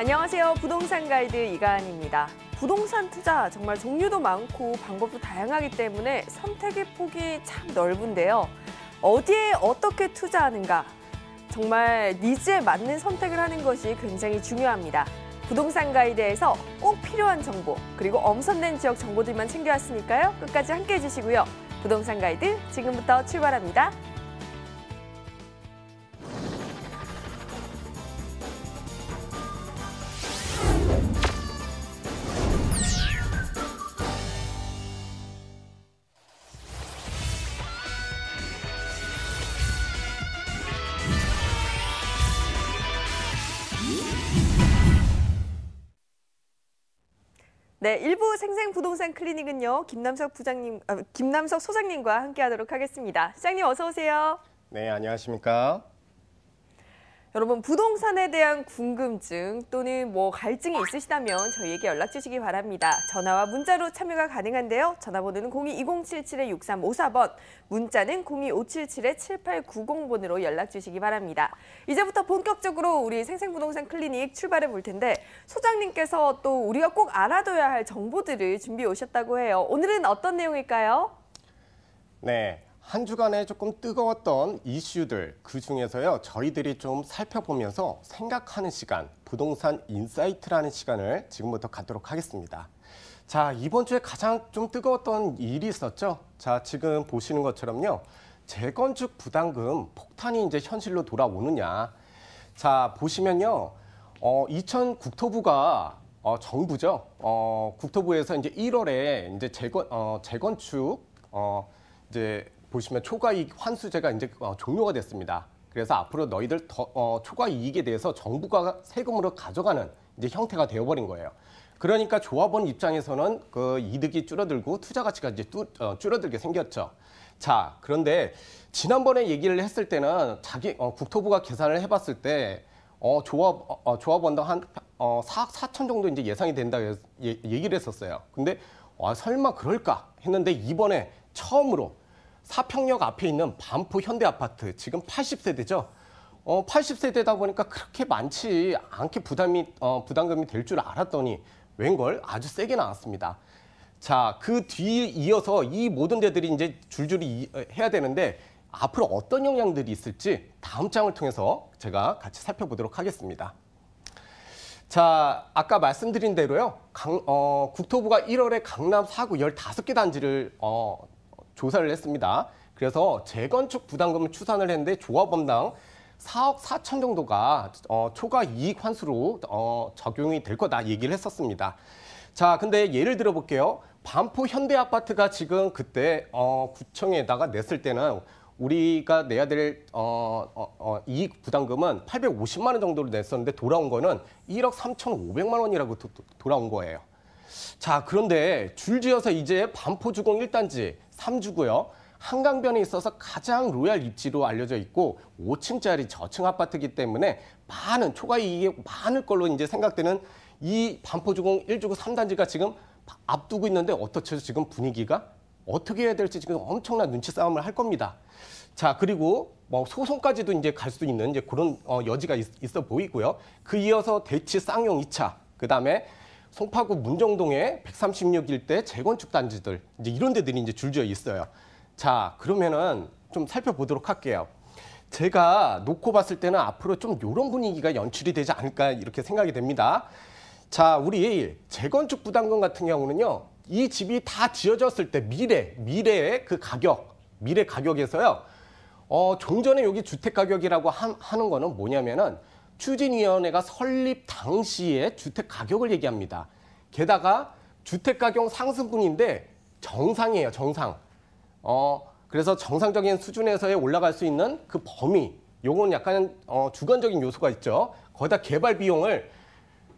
안녕하세요. 부동산 가이드 이가은입니다. 부동산 투자 정말 종류도 많고 방법도 다양하기 때문에 선택의 폭이 참 넓은데요. 어디에 어떻게 투자하는가? 정말 니즈에 맞는 선택을 하는 것이 굉장히 중요합니다. 부동산 가이드에서 꼭 필요한 정보, 그리고 엄선된 지역 정보들만 챙겨왔으니까요. 끝까지 함께해 주시고요. 부동산 가이드 지금부터 출발합니다. 네, 1부 생생부동산 클리닉은요, 김남석 소장님과 함께하도록 하겠습니다. 시장님 어서 오세요. 네, 안녕하십니까? 여러분, 부동산에 대한 궁금증 또는 갈증이 있으시다면 저희에게 연락 주시기 바랍니다. 전화와 문자로 참여가 가능한데요. 전화번호는 02-2077-6354번, 문자는 02577-7890번으로 연락 주시기 바랍니다. 이제부터 본격적으로 우리 생생부동산 클리닉 출발해 볼 텐데, 소장님께서 또 우리가 꼭 알아둬야 할 정보들을 준비해 오셨다고 해요. 오늘은 어떤 내용일까요? 네. 한 주간에 조금 뜨거웠던 이슈들, 그중에서요, 저희들이 좀 살펴보면서 생각하는 시간, 부동산 인사이트라는 시간을 지금부터 갖도록 하겠습니다. 자, 이번 주에 가장 좀 뜨거웠던 일이 있었죠. 자, 지금 보시는 것처럼요, 재건축 부담금 폭탄이 이제 현실로 돌아오느냐. 자, 보시면요, 국토부가 정부죠. 국토부에서 이제 1월에 이제 재건축 이제 보시면 초과이익 환수제가 이제 종료가 됐습니다. 그래서 앞으로 너희들 초과이익에 대해서 정부가 세금으로 가져가는 이제 형태가 되어버린 거예요. 그러니까 조합원 입장에서는 그 이득이 줄어들고 투자 가치가 이제 줄어들게 생겼죠. 자, 그런데 지난번에 얘기를 했을 때는 국토부가 계산을 해봤을 때 조합원당 한 4억 4천 정도 이제 예상이 된다 얘기를 했었어요. 근데 설마 그럴까 했는데 이번에 처음으로 사평역 앞에 있는 반포 현대아파트, 지금 80세대죠. 80세대다 보니까 그렇게 많지 않게 부담금이 될 줄 알았더니 웬걸 아주 세게 나왔습니다. 자, 그 뒤에 이어서 이 모든 데들이 이제 줄줄이 해야 되는데 앞으로 어떤 영향들이 있을지 다음 장을 통해서 제가 같이 살펴보도록 하겠습니다. 자, 아까 말씀드린 대로요, 국토부가 1월에 강남 4구 15개 단지를 조사를 했습니다. 그래서 재건축 부담금을 추산을 했는데 조합원당 4억 4천 정도가 초과 이익 환수로 적용이 될 거다 얘기를 했었습니다. 자, 근데 예를 들어 볼게요. 반포 현대아파트가 지금 그때 구청에다가 냈을 때는 우리가 내야 될 이익 부담금은 850만 원 정도로 냈었는데 돌아온 거는 1억 3,500만 원이라고 돌아온 거예요. 자, 그런데 줄지어서 이제 반포주공 1단지 3주고요. 한강변에 있어서 가장 로얄 입지로 알려져 있고 5층짜리 저층 아파트이기 때문에 많은 초과이익이 많을 걸로 이제 생각되는 이 반포주공 1주구 3단지가 지금 앞두고 있는데 어떻죠? 지금 분위기가 어떻게 해야 될지 지금 엄청난 눈치 싸움을 할 겁니다. 자, 그리고 소송까지도 이제 갈 수 있는 이제 그런 여지가 있어 보이고요. 그 이어서 대치 쌍용 2차, 그 다음에 송파구 문정동의 136일대 재건축 단지들, 이제 이런 데들이 이제 줄지어 있어요. 자, 그러면은 좀 살펴보도록 할게요. 제가 놓고 봤을 때는 앞으로 좀 이런 분위기가 연출이 되지 않을까 이렇게 생각이 됩니다. 자, 우리 재건축 부담금 같은 경우는요, 이 집이 다 지어졌을 때 미래의 그 미래 가격에서요, 좀 전에 여기 주택 가격이라고 하는 거는 뭐냐면은 추진위원회가 설립 당시의 주택 가격을 얘기합니다. 게다가 주택 가격 상승분인데 정상이에요, 정상. 그래서 정상적인 수준에서의 올라갈 수 있는 그 범위, 요건 약간 주관적인 요소가 있죠. 거기다 개발 비용을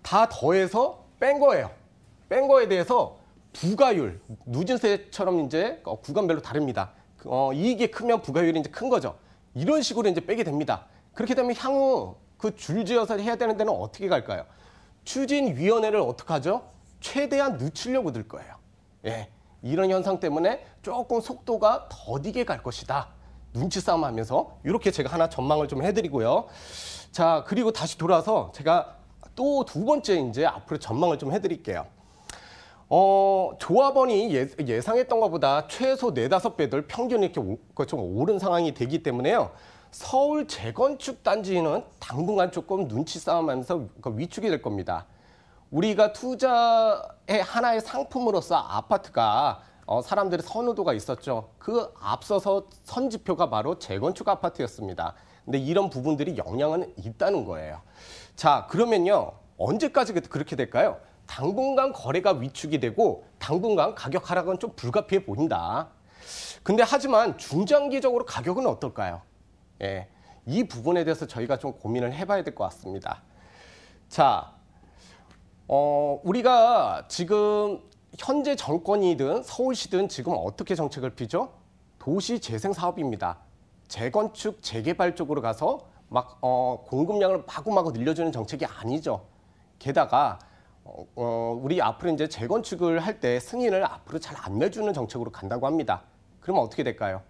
다 더해서 뺀 거예요. 뺀 거에 대해서 부가율, 누진세처럼 이제 구간별로 다릅니다. 이익이 크면 부가율이 이제 큰 거죠. 이런 식으로 이제 빼게 됩니다. 그렇게 되면 향후 그 줄지어서 해야 되는 데는 어떻게 갈까요? 추진위원회를 어떻게 하죠? 최대한 늦추려고 들 거예요. 예, 이런 현상 때문에 조금 속도가 더디게 갈 것이다. 눈치 싸움 하면서 이렇게 제가 하나 전망을 좀 해드리고요. 자, 그리고 다시 돌아서 제가 또 두 번째 이제 앞으로 전망을 좀 해드릴게요. 조합원이 예상했던 것보다 최소 4~5배들 평균 이렇게 좀 오른 상황이 되기 때문에요. 서울 재건축 단지는 당분간 조금 눈치 싸움하면서 위축이 될 겁니다. 우리가 투자의 하나의 상품으로서 아파트가 사람들의 선호도가 있었죠. 그 앞서서 선지표가 바로 재건축 아파트였습니다. 근데 이런 부분들이 영향은 있다는 거예요. 자, 그러면요. 언제까지 그렇게 될까요? 당분간 거래가 위축이 되고 당분간 가격 하락은 좀 불가피해 보인다. 근데 하지만 중장기적으로 가격은 어떨까요? 예, 이 부분에 대해서 저희가 좀 고민을 해봐야 될 것 같습니다. 자, 우리가 지금 현재 정권이든 서울시든 지금 어떻게 정책을 피죠? 도시재생 사업입니다. 재건축, 재개발 쪽으로 가서 막 공급량을 마구마구 늘려주는 정책이 아니죠. 게다가 우리 앞으로 이제 재건축을 할 때 승인을 앞으로 잘 안 내주는 정책으로 간다고 합니다. 그러면 어떻게 될까요?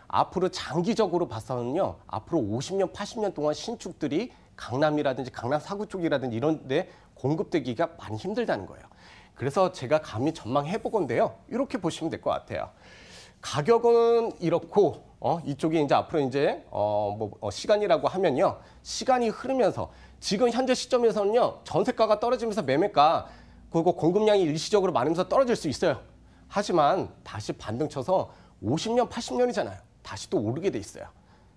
앞으로 장기적으로 봐서는요, 앞으로 50년, 80년 동안 신축들이 강남이라든지 강남 4구 쪽이라든지 이런 데 공급되기가 많이 힘들다는 거예요. 그래서 제가 감히 전망해 보건데요. 이렇게 보시면 될 것 같아요. 가격은 이렇고, 이쪽이 이제 앞으로 이제, 시간이라고 하면요. 시간이 흐르면서 지금 현재 시점에서는요. 전세가가 떨어지면서 매매가 그리고 공급량이 일시적으로 많으면서 떨어질 수 있어요. 하지만 다시 반등 쳐서 50년, 80년이잖아요. 다시 또 오르게 돼 있어요.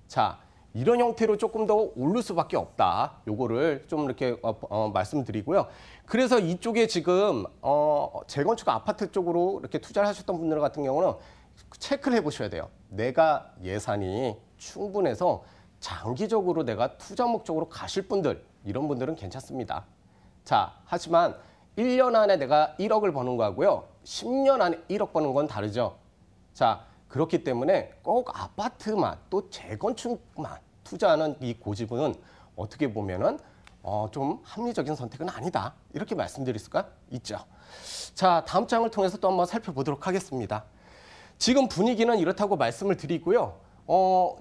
자, 이런 형태로 조금 더 오를 수밖에 없다. 요거를 좀 이렇게 말씀드리고요. 그래서 이쪽에 지금 재건축 아파트 쪽으로 이렇게 투자를 하셨던 분들 같은 경우는 체크를 해보셔야 돼요. 내가 예산이 충분해서 장기적으로 내가 투자 목적으로 가실 분들, 이런 분들은 괜찮습니다. 자, 하지만 1년 안에 내가 1억을 버는 거하고요. 10년 안에 1억 버는 건 다르죠. 자, 그렇기 때문에 꼭 아파트만 또 재건축만 투자하는 이 고집은 어떻게 보면은 좀 합리적인 선택은 아니다. 이렇게 말씀드릴 수가 있죠. 자, 다음 장을 통해서 또 한번 살펴보도록 하겠습니다. 지금 분위기는 이렇다고 말씀을 드리고요.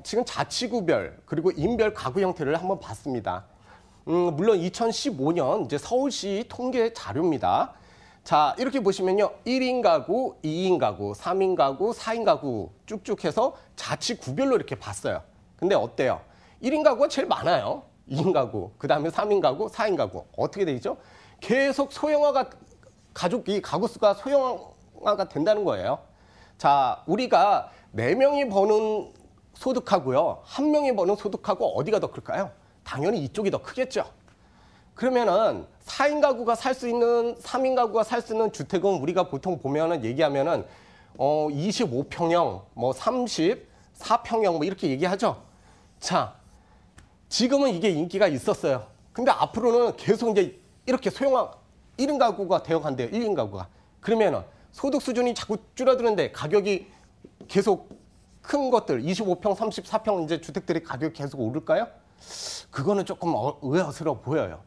지금 자치구별 그리고 인별 가구 형태를 한번 봤습니다. 물론 2015년 이제 서울시 통계 자료입니다. 자, 이렇게 보시면요. 1인 가구, 2인 가구, 3인 가구, 4인 가구 쭉쭉 해서 자치구별로 이렇게 봤어요. 근데 어때요? 1인 가구가 제일 많아요. 2인 가구, 그 다음에 3인 가구, 4인 가구. 어떻게 되죠? 계속 소형화가, 가족이, 가구 수가 소형화가 된다는 거예요. 자, 우리가 4명이 버는 소득하고요. 1명이 버는 소득하고 어디가 더 클까요? 당연히 이쪽이 더 크겠죠. 그러면은 4인 가구가 살 수 있는, 3인 가구가 살 수 있는 주택은 우리가 보통 보면은 얘기하면은 25평형, 뭐 34평형 뭐 이렇게 얘기하죠. 자, 지금은 이게 인기가 있었어요. 근데 앞으로는 계속 이제 이렇게 소형화 1인 가구가 되어간대요. 1인 가구가. 그러면은 소득 수준이 자꾸 줄어드는데 가격이 계속 큰 것들 25평, 34평 이제 주택들이 가격이 계속 오를까요? 그거는 조금 의아스러워 보여요.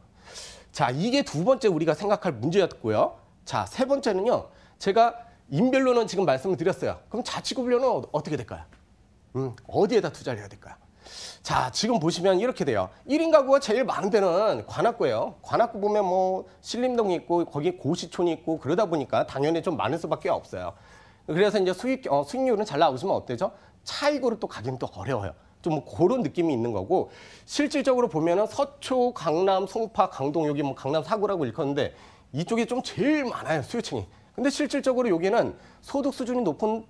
자, 이게 두 번째 우리가 생각할 문제였고요. 자, 세 번째는요. 제가 인별로는 지금 말씀을 드렸어요. 그럼 자치구별로는 어떻게 될까요? 어디에다 투자를 해야 될까요? 자, 지금 보시면 이렇게 돼요. 1인 가구가 제일 많은 데는 관악구예요. 관악구 보면 뭐 신림동이 있고 거기 고시촌이 있고 그러다 보니까 당연히 좀 많을 수밖에 없어요. 그래서 이제 수익률은 잘 나오시면 어때죠? 차익으로 또 가기는 또 어려워요. 좀 그런 느낌이 있는 거고, 실질적으로 보면은 서초, 강남, 송파, 강동, 여기 뭐 강남 4구라고 일컫는데 이쪽이 좀 제일 많아요, 수요층이. 근데 실질적으로 여기는 소득 수준이 높은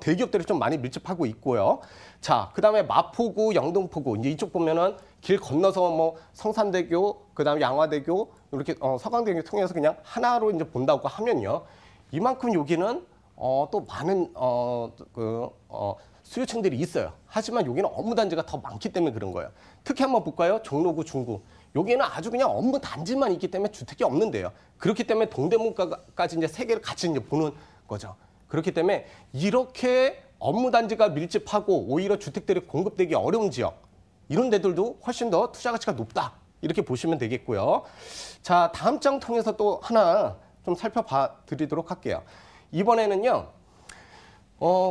대기업들이 좀 많이 밀집하고 있고요. 자, 그 다음에 마포구, 영등포구, 이제 이쪽 보면은 길 건너서 뭐 성산대교, 그 다음에 양화대교, 이렇게 서강대교 통해서 그냥 하나로 이제 본다고 하면요. 이만큼 여기는 또 많은 수요층들이 있어요. 하지만 여기는 업무 단지가 더 많기 때문에 그런 거예요. 특히 한번 볼까요? 종로구, 중구. 여기는 아주 그냥 업무 단지만 있기 때문에 주택이 없는데요. 그렇기 때문에 동대문까지 이제 세 개를 같이 이제 보는 거죠. 그렇기 때문에 이렇게 업무 단지가 밀집하고 오히려 주택들이 공급되기 어려운 지역, 이런 데들도 훨씬 더 투자 가치가 높다. 이렇게 보시면 되겠고요. 자, 다음 장 통해서 또 하나 좀 살펴봐 드리도록 할게요. 이번에는요.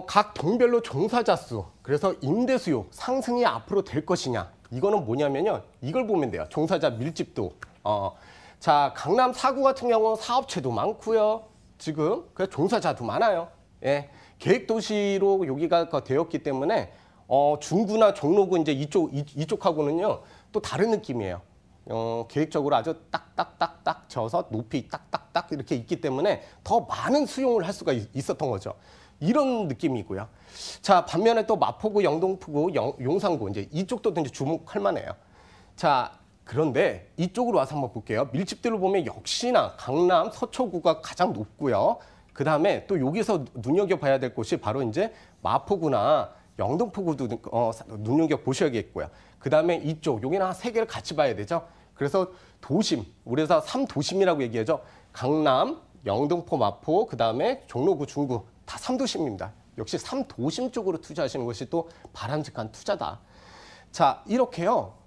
각 동별로 종사자 수, 그래서 임대 수요 상승이 앞으로 될 것이냐. 이거는 뭐냐면요. 이걸 보면 돼요. 종사자 밀집도. 자, 강남 4구 같은 경우 사업체도 많고요. 지금 그 종사자도 많아요. 예. 계획도시로 여기가 되었기 때문에 중구나 종로구 이제 이쪽하고는요 또 다른 느낌이에요. 계획적으로 아주 딱딱딱딱 져서 높이 딱딱딱 이렇게 있기 때문에 더 많은 수용을 할 수가 있었던 거죠. 이런 느낌이고요. 자, 반면에 또 마포구, 영등포구, 용산구 이제 이쪽도 이제 주목할 만해요. 자, 그런데 이쪽으로 와서 한번 볼게요. 밀집도를 보면 역시나 강남 서초구가 가장 높고요. 그 다음에 또 여기서 눈여겨봐야 될 곳이 바로 이제 마포구나 영등포구도 눈여겨보셔야겠고요. 그 다음에 이쪽, 여기는 한 3개를 같이 봐야 되죠. 그래서 도심, 우리가 3도심이라고 얘기하죠. 강남, 영등포, 마포, 그 다음에 종로구, 중구 다 3도심입니다. 역시 3도심 쪽으로 투자하시는 것이 또 바람직한 투자다. 자, 이렇게요.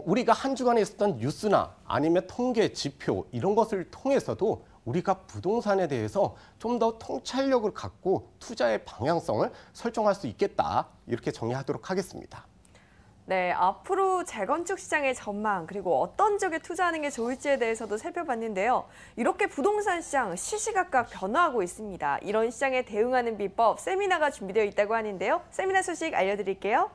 우리가 한 주간에 있었던 뉴스나 아니면 통계, 지표 이런 것을 통해서도 우리가 부동산에 대해서 좀 더 통찰력을 갖고 투자의 방향성을 설정할 수 있겠다. 이렇게 정리하도록 하겠습니다. 네, 앞으로 재건축 시장의 전망 그리고 어떤 지역에 투자하는 게 좋을지에 대해서도 살펴봤는데요. 이렇게 부동산 시장 시시각각 변화하고 있습니다. 이런 시장에 대응하는 비법 세미나가 준비되어 있다고 하는데요. 세미나 소식 알려드릴게요.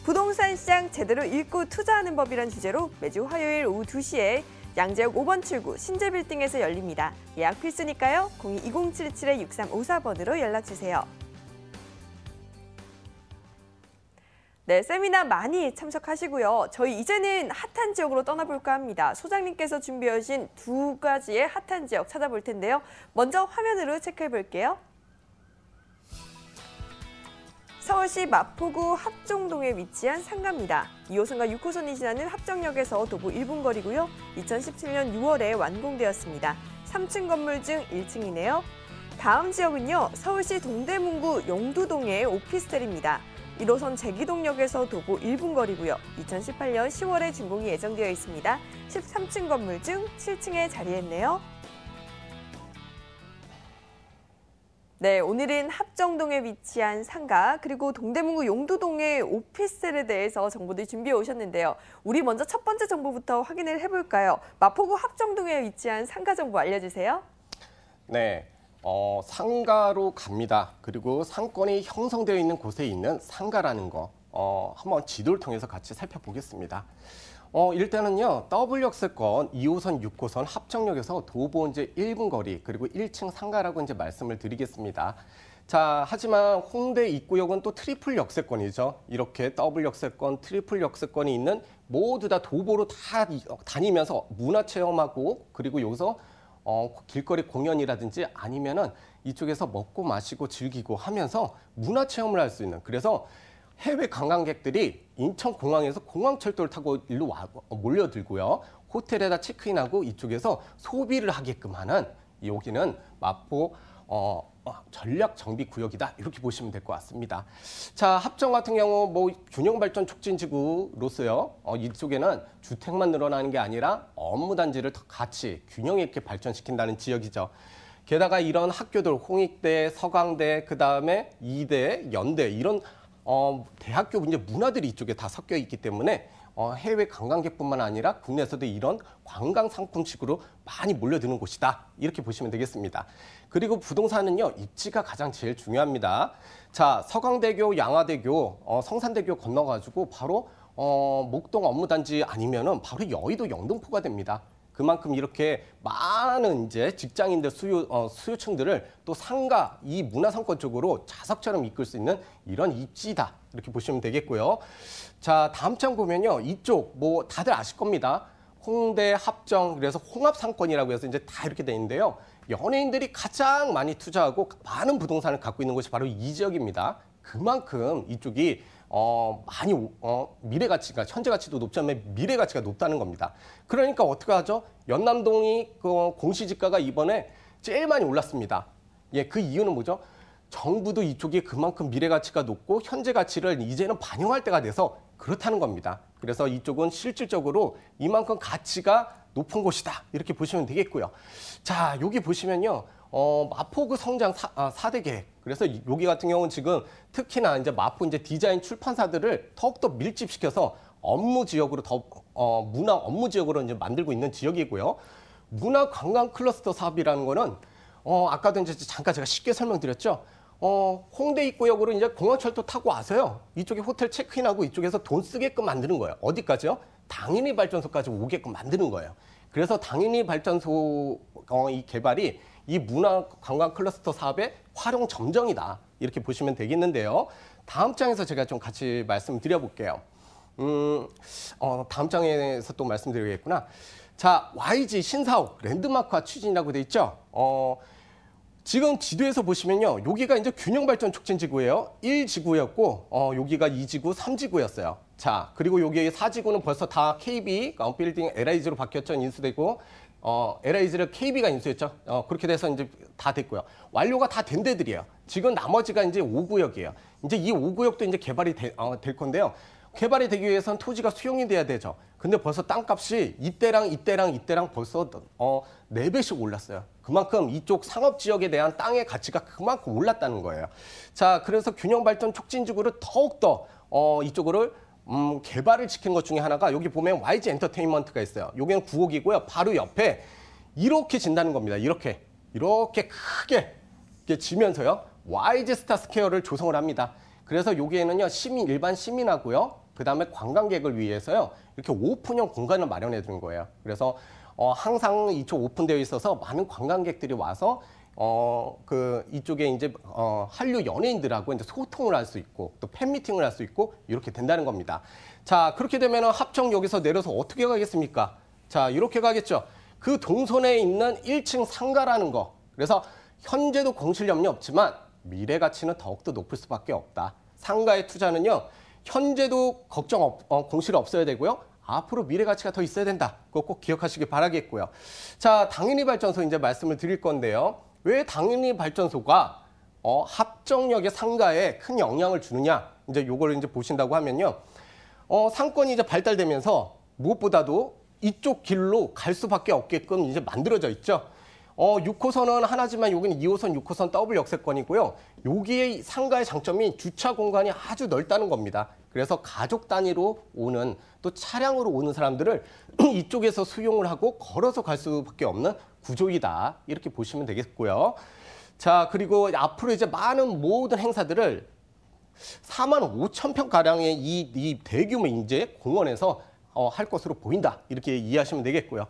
부동산 시장 제대로 읽고 투자하는 법이란 주제로 매주 화요일 오후 2시에 양재역 5번 출구 신재빌딩에서 열립니다. 예약 필수니까요. 02-2077-6354번으로 연락주세요. 네, 세미나 많이 참석하시고요. 저희 이제는 핫한 지역으로 떠나볼까 합니다. 소장님께서 준비해 주신 2가지의 핫한 지역 찾아볼 텐데요. 먼저 화면으로 체크해 볼게요. 서울시 마포구 합정동에 위치한 상가입니다. 2호선과 6호선이 지나는 합정역에서 도보 1분 거리고요. 2017년 6월에 완공되었습니다. 3층 건물 중 1층이네요. 다음 지역은요. 서울시 동대문구 용두동의 오피스텔입니다. 1호선 제기동역에서 도보 1분 거리고요. 2018년 10월에 준공이 예정되어 있습니다. 13층 건물 중 7층에 자리했네요. 네, 오늘은 합정동에 위치한 상가 그리고 동대문구 용두동의 오피스텔에 대해서 정보들 준비해 오셨는데요. 우리 먼저 첫 번째 정보부터 확인을 해볼까요? 마포구 합정동에 위치한 상가 정보 알려주세요. 네, 상가로 갑니다. 그리고 상권이 형성되어 있는 곳에 있는 상가라는 거 한번 지도를 통해서 같이 살펴보겠습니다. 일단은요, W역세권 2호선, 6호선 합정역에서 도보 이제 1분 거리, 그리고 1층 상가라고 이제 말씀을 드리겠습니다. 자, 하지만 홍대 입구역은 또 트리플 역세권이죠. 이렇게 W역세권, 트리플 역세권이 있는 모두 다 도보로 다 다니면서 문화체험하고, 그리고 여기서 길거리 공연이라든지 아니면은 이쪽에서 먹고 마시고 즐기고 하면서 문화체험을 할 수 있는, 그래서 해외 관광객들이 인천공항에서 공항철도를 타고 일로 몰려들고요. 호텔에다 체크인하고 이쪽에서 소비를 하게끔 하는, 여기는 마포 전략정비구역이다. 이렇게 보시면 될 것 같습니다. 자, 합정 같은 경우 뭐 균형발전 촉진지구로서요. 이쪽에는 주택만 늘어나는 게 아니라 업무단지를 더 같이 균형 있게 발전시킨다는 지역이죠. 게다가 이런 학교들 홍익대, 서강대, 그다음에 이대, 연대 이런 대학교 이제 문화들이 이쪽에 다 섞여 있기 때문에 해외 관광객뿐만 아니라 국내에서도 이런 관광 상품식으로 많이 몰려드는 곳이다. 이렇게 보시면 되겠습니다. 그리고 부동산은요, 입지가 가장 제일 중요합니다. 자, 서강대교, 양화대교, 성산대교 건너가지고 바로 목동 업무단지 아니면은 바로 여의도 영등포가 됩니다. 그만큼 이렇게 많은 이제 직장인들 수요층들을 또 상가, 이 문화상권 쪽으로 자석처럼 이끌 수 있는 이런 입지다. 이렇게 보시면 되겠고요. 자, 다음 장 보면요. 이쪽 뭐 다들 아실 겁니다. 홍대, 합정, 그래서 홍합상권이라고 해서 이제 다 이렇게 돼 있는데요. 연예인들이 가장 많이 투자하고 많은 부동산을 갖고 있는 곳이 바로 이 지역입니다. 그만큼 이쪽이 많이 미래 가치가, 현재 가치도 높지만 미래 가치가 높다는 겁니다. 그러니까 어떻게 하죠? 연남동이 공시지가가 이번에 제일 많이 올랐습니다. 예, 그 이유는 뭐죠? 정부도 이쪽이 그만큼 미래 가치가 높고 현재 가치를 이제는 반영할 때가 돼서 그렇다는 겁니다. 그래서 이쪽은 실질적으로 이만큼 가치가 높은 곳이다. 이렇게 보시면 되겠고요. 자, 여기 보시면요. 마포구 성장 4대 계획. 그래서 여기 같은 경우는 지금 특히나 이제 마포 이제 디자인 출판사들을 더욱더 밀집시켜서 업무 지역으로 문화 업무 지역으로 이제 만들고 있는 지역이고요. 문화 관광 클러스터 사업이라는 거는 아까도 이제 잠깐 제가 쉽게 설명드렸죠. 홍대 입구역으로 이제 공항철도 타고 와서요. 이쪽에 호텔 체크인하고 이쪽에서 돈 쓰게끔 만드는 거예요. 어디까지요? 당연히 발전소까지 오게끔 만드는 거예요. 그래서 당연히 발전소 이 개발이 이 문화 관광 클러스터 사업의 활용 점정이다. 이렇게 보시면 되겠는데요. 다음 장에서 제가 좀 같이 말씀드려볼게요. 다음 장에서 또 말씀드리겠구나. 자, YG 신사옥 랜드마크화 추진이라고 돼 있죠. 지금 지도에서 보시면요. 여기가 이제 균형발전 촉진지구예요. 1지구였고, 여기가 2지구, 3지구였어요. 자, 그리고 여기 4지구는 벌써 다 KB, 빌딩 LIG로 바뀌었죠. 인수되고, LIG를 KB가 인수했죠. 그렇게 돼서 이제 다 됐고요. 완료가 다 된 데들이에요. 지금 나머지가 이제 5구역이에요. 이제 이 5구역도 이제 개발이 될 건데요. 개발이 되기 위해서는 토지가 수용이 돼야 되죠. 근데 벌써 땅값이 이때랑 벌써 4배씩 올랐어요. 그만큼 이쪽 상업지역에 대한 땅의 가치가 그만큼 올랐다는 거예요. 자, 그래서 균형발전 촉진지구를 더욱더 이쪽으로 개발을 시킨 것 중에 하나가 여기 보면 YG 엔터테인먼트가 있어요. 여기는 9억이고요. 바로 옆에 이렇게 진다는 겁니다. 이렇게 크게 지면서요. YG 스타스퀘어를 조성을 합니다. 그래서 여기에는요. 일반 시민하고요. 그다음에 관광객을 위해서요. 이렇게 오픈형 공간을 마련해 두는 거예요. 그래서 항상 이쪽 오픈되어 있어서 많은 관광객들이 와서 이쪽에 이제 한류 연예인들하고 이제 소통을 할 수 있고 또 팬미팅을 할 수 있고 이렇게 된다는 겁니다. 자, 그렇게 되면 합정 여기서 내려서 어떻게 가겠습니까? 자, 이렇게 가겠죠. 그 동선에 있는 1층 상가라는 거. 그래서 현재도 공실염려 없지만 미래 가치는 더욱더 높을 수밖에 없다. 상가의 투자는요. 현재도 공실 없어야 되고요. 앞으로 미래 가치가 더 있어야 된다. 그거 꼭 기억하시기 바라겠고요. 자, 당연히 발전소 이제 말씀을 드릴 건데요. 왜 당연히 발전소가 합정역의 상가에 큰 영향을 주느냐? 이제 요걸 이제 보신다고 하면요. 상권이 이제 발달되면서 무엇보다도 이쪽 길로 갈 수밖에 없게끔 이제 만들어져 있죠. 6호선은 하나지만 여기는 2호선, 6호선 더블 역세권이고요. 여기에 상가의 장점이 주차 공간이 아주 넓다는 겁니다. 그래서 가족 단위로 오는 또 차량으로 오는 사람들을 이쪽에서 수용을 하고 걸어서 갈 수밖에 없는 구조이다. 이렇게 보시면 되겠고요. 자, 그리고 앞으로 이제 많은 모든 행사들을 45,000평가량의 이 대규모 이제 공원에서 할 것으로 보인다. 이렇게 이해하시면 되겠고요.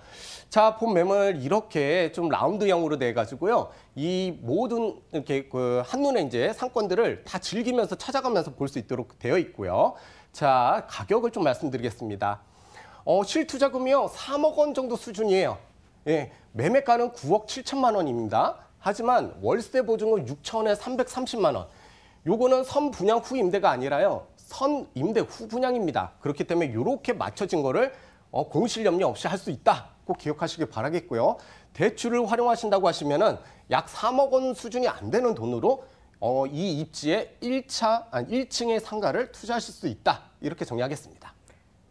자, 본 매물 이렇게 좀 라운드형으로 돼 가지고요. 이 모든 이렇게 한눈에 이제 상권들을 다 즐기면서 찾아가면서 볼 수 있도록 되어 있고요. 자, 가격을 좀 말씀드리겠습니다. 실투자금이요. 3억 원 정도 수준이에요. 예, 매매가는 9억 7천만 원입니다. 하지만 월세 보증은 6천에 330만 원. 요거는 선 분양 후 임대가 아니라요. 선 임대 후 분양입니다. 그렇기 때문에 이렇게 맞춰진 거를 공실염려 없이 할 수 있다. 꼭 기억하시길 바라겠고요. 대출을 활용하신다고 하시면은 약 3억 원 수준이 안 되는 돈으로 이 입지에 1층의 상가를 투자하실 수 있다. 이렇게 정리하겠습니다.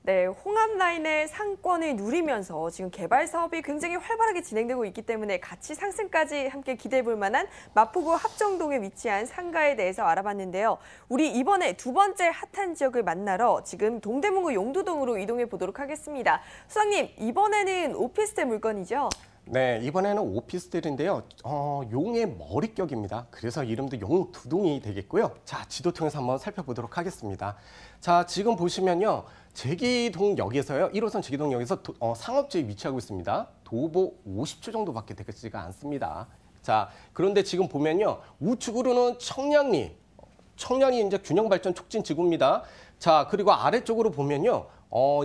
네, 홍합 라인의 상권을 누리면서 지금 개발 사업이 굉장히 활발하게 진행되고 있기 때문에 가치 상승까지 함께 기대해 볼 만한 마포구 합정동에 위치한 상가에 대해서 알아봤는데요. 우리 이번에 두 번째 핫한 지역을 만나러 지금 동대문구 용두동으로 이동해 보도록 하겠습니다. 수장님, 이번에는 오피스텔 물건이죠? 네, 이번에는 오피스텔인데요. 용의 머릿격입니다. 그래서 이름도 용두동이 되겠고요. 자, 지도 통해서 한번 살펴보도록 하겠습니다. 자, 지금 보시면요. 제기동역에서요. 1호선 제기동역에서 상업지에 위치하고 있습니다. 도보 50초 정도밖에 되지가 않습니다. 자, 그런데 지금 보면요. 우측으로는 청량리 이제 균형발전 촉진 지구입니다. 자, 그리고 아래쪽으로 보면요.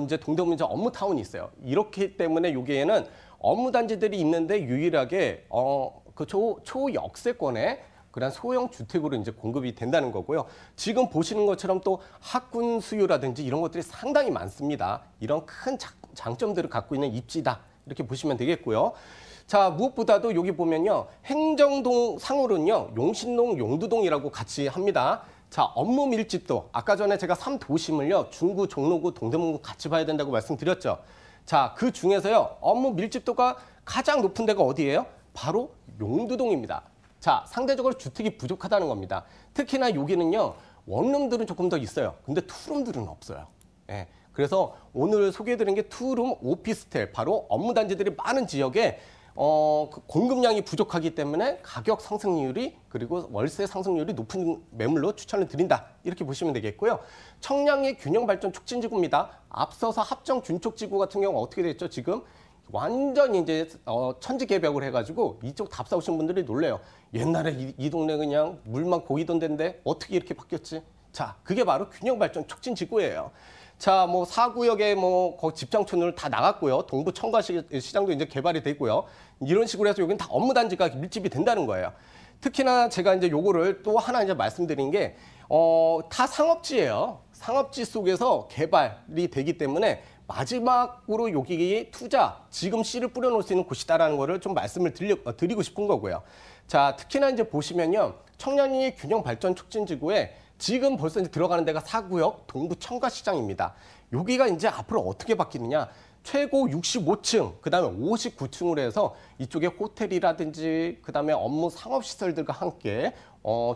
이제 동대문 이제 업무타운이 있어요. 이렇기 때문에 여기에는 업무단지들이 있는데 유일하게 그 초역세권에 그런 소형 주택으로 이제 공급이 된다는 거고요. 지금 보시는 것처럼 또 학군 수요라든지 이런 것들이 상당히 많습니다. 이런 큰 장점들을 갖고 있는 입지다. 이렇게 보시면 되겠고요. 자, 무엇보다도 여기 보면요. 행정동 상으로는요. 용신동, 용두동이라고 같이 합니다. 자, 업무 밀집도. 아까 전에 제가 3도심을요. 중구, 종로구, 동대문구 같이 봐야 된다고 말씀드렸죠. 자, 그 중에서요. 업무 밀집도가 가장 높은 데가 어디예요? 바로 용두동입니다. 자, 상대적으로 주택이 부족하다는 겁니다. 특히나 여기는요. 원룸들은 조금 더 있어요. 근데 투룸들은 없어요. 예. 그래서 오늘 소개해드린 게 투룸 오피스텔, 바로 업무단지들이 많은 지역에 그 공급량이 부족하기 때문에 가격 상승률이 그리고 월세 상승률이 높은 매물로 추천을 드린다. 이렇게 보시면 되겠고요. 청량리 균형발전 촉진지구입니다. 앞서서 합정 균촉지구 같은 경우 어떻게 됐죠? 지금 완전히 이제 천지개벽을 해가지고 이쪽 답사 오신 분들이 놀래요. 옛날에 이 동네 그냥 물만 고이던 데인데 어떻게 이렇게 바뀌었지? 자, 그게 바로 균형발전 촉진지구예요. 자, 뭐 4구역에 뭐 집장촌을 다 나갔고요. 동부 청과시장도 이제 개발이 되고요. 이런 식으로 해서 여기는 다 업무단지가 밀집이 된다는 거예요. 특히나 제가 이제 요거를 또 하나 이제 말씀드린 게 다 상업지예요. 상업지 속에서 개발이 되기 때문에 마지막으로 여기 투자, 지금 씨를 뿌려놓을 수 있는 곳이다라는 거를 좀 말씀을 드리고 싶은 거고요. 자, 특히나 이제 보시면요. 청량리 균형발전 촉진지구에 지금 벌써 이제 들어가는 데가 4구역 동부 청과시장입니다. 여기가 이제 앞으로 어떻게 바뀌느냐. 최고 65층, 그다음에 59층으로 해서 이쪽에 호텔이라든지 그다음에 업무 상업시설들과 함께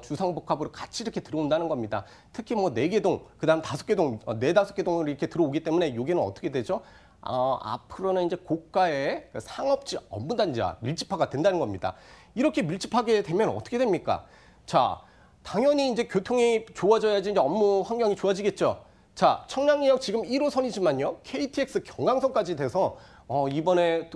주상복합으로 같이 이렇게 들어온다는 겁니다. 특히 뭐 4개 동, 그다음 5개 동, 4-5개 동으로 이렇게 들어오기 때문에 여기는 어떻게 되죠? 앞으로는 이제 고가의 상업지 업무단지와 밀집화가 된다는 겁니다. 이렇게 밀집하게 되면 어떻게 됩니까? 자, 당연히 이제 교통이 좋아져야지 이제 업무 환경이 좋아지겠죠. 자, 청량리역 지금 1호선이지만요. KTX 경강선까지 돼서 이번에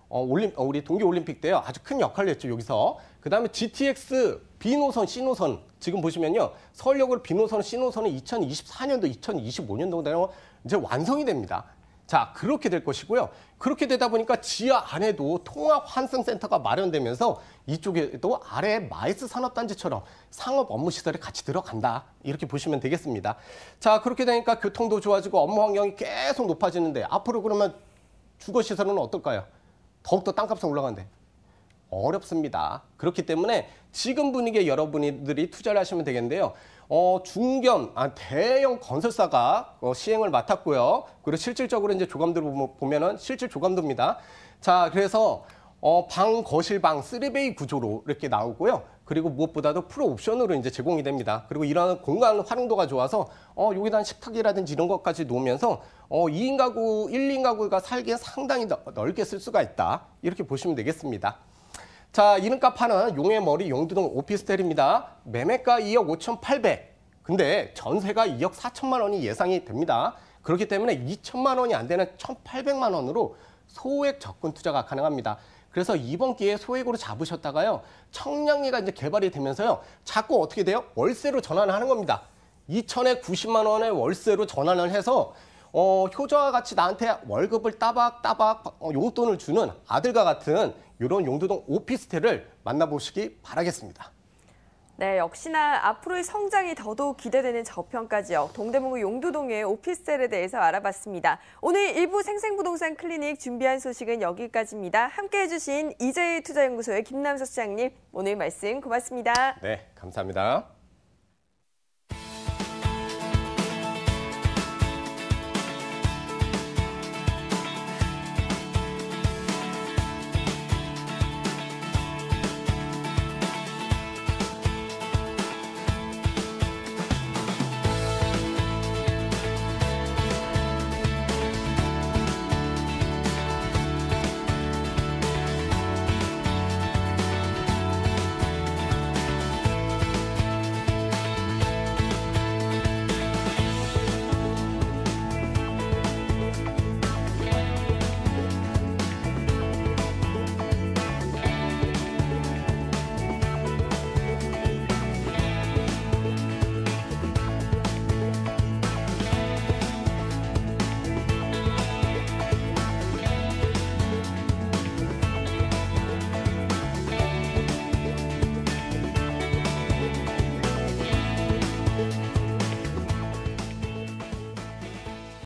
우리 동계올림픽 때요. 아주 큰 역할을 했죠, 여기서. 그다음에 GTX B노선, C노선 지금 보시면요. 서울역으로 B노선, C노선은 2024년도, 2025년도 되면 이제 완성이 됩니다. 자, 그렇게 될 것이고요. 그렇게 되다 보니까 지하 안에도 통합 환승센터가 마련되면서 이쪽에도 아래 마이스 산업단지처럼 상업 업무 시설이 같이 들어간다. 이렇게 보시면 되겠습니다. 자, 그렇게 되니까 교통도 좋아지고 업무 환경이 계속 높아지는데 앞으로 그러면 주거 시설은 어떨까요? 더욱더 땅값이 올라가는데 어렵습니다. 그렇기 때문에 지금 분위기에 여러분들이 투자를 하시면 되겠는데요. 대형 건설사가 시행을 맡았고요. 그리고 실질적으로 이제 조감도를 보면은 실질 조감도입니다. 자, 그래서 방, 거실, 방 3베이 구조로 이렇게 나오고요. 그리고 무엇보다도 프로 옵션으로 이제 제공이 됩니다. 그리고 이런 공간 활용도가 좋아서 여기다 식탁이라든지 이런 것까지 놓으면서 2인 가구, 1인 가구가 살기에 상당히 넓게 쓸 수가 있다. 이렇게 보시면 되겠습니다. 자, 이름값 하는 용해머리 용두동 오피스텔입니다. 매매가 2억 5,800. 근데 전세가 2억 4천만 원이 예상이 됩니다. 그렇기 때문에 2천만 원이 안 되는 1,800만 원으로 소액 접근 투자가 가능합니다. 그래서 이번 기회에 소액으로 잡으셨다가요. 청량리가 이제 개발이 되면서요. 자꾸 어떻게 돼요? 월세로 전환을 하는 겁니다. 2천에 90만 원의 월세로 전환을 해서 효자와 같이 나한테 월급을 따박따박 용돈을 주는 아들과 같은 이런 용두동 오피스텔을 만나보시기 바라겠습니다. 네, 역시나 앞으로의 성장이 더더욱 기대되는 저평가 지역 동대문구 용두동의 오피스텔에 대해서 알아봤습니다. 오늘 일부 생생부동산 클리닉 준비한 소식은 여기까지입니다. 함께해 주신 이재희 투자연구소의 김남석 시장님, 오늘 말씀 고맙습니다. 네, 감사합니다.